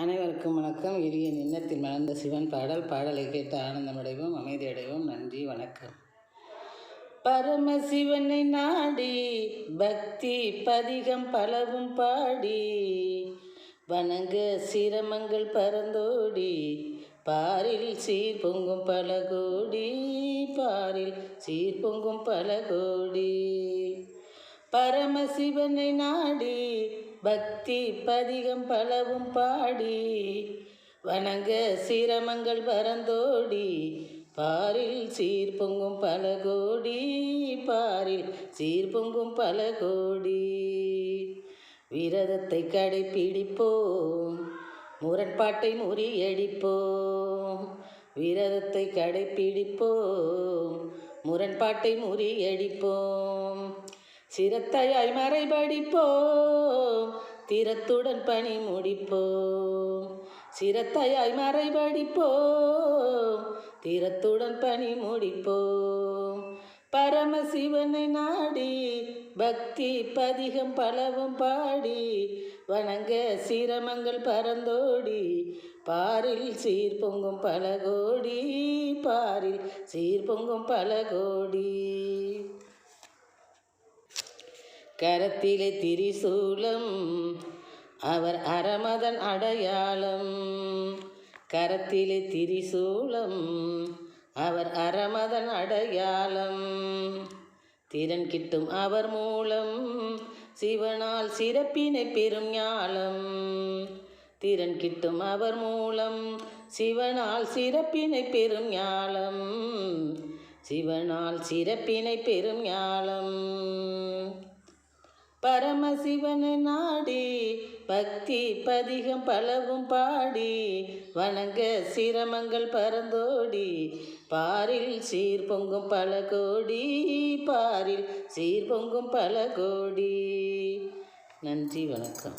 அனைவருக்கும் வணக்கம். இனிய எண்ணத்தில் மலர்ந்த சிவன் பாடலை கேட்டு ஆனந்தமடைவோம், அமைதி அடைவோம். நன்றி, வணக்கம். பரமசிவனை நாடி பக்தி பதிகம் பலவும் பாடி வணங்க சிரமங்கள் பரந்தோடி பாரில் சீர் பொங்கும் பல கோடி, பாரில் சீர் பொங்கும் பல கோடி. பரமசிவனை நாடி பக்தி பதிகம் பலவும் பாடி வணங்க சிரமங்கள் பரந்தோடி பாரில் சீர் பொங்கும் பல கோடி, பாரில் சீர் பொங்கும் பல கோடி. விரதத்தை கடைப்பிடிப்போம், முரண்பாட்டை முறியடிப்போம். விரதத்தை கடைப்பிடிப்போம், முரண்பாட்டை முறியடிப்போம். சிரத்தையாய் மறைபடிப்போம், திறத்துடன் பணி முடிப்போம். சிரத்தையாய் மறைபடிப்போம், திறத்துடன் பணி முடிப்போம். பரமசிவனை நாடி பக்தி பதிகம் பலவும் பாடி வணங்க சிரமங்கள் பரந்தோடி பாரில் சீர் பொங்கும் பல கோடி, பாரில் சீர் பொங்கும் பல கோடி. கரத்திலே திரிசூலம் அவர் அரமதன் அடையாளம். கரத்திலே திரிசூலம் அவர் அரமதன் அடையாளம். திறன் கிட்டும் அவர் மூலம் சிவனால் சிறப்பினை பெரும் ஞாலம். திறன் கிட்டும் அவர் மூலம் சிவனால் சிறப்பினை பெரும் ஞாலம். சிவனால் சிறப்பினை பெரும் ஞாலம். பரமசிவனை நாடி பக்தி பதிகம் பலவும் பாடி வணங்க சிரமங்கள் பரந்தோடி பாரில் சீர் பொங்கும் பல கோடி, பாரில் சீர் பொங்கும் பல கோடி. நன்றி, வணக்கம்.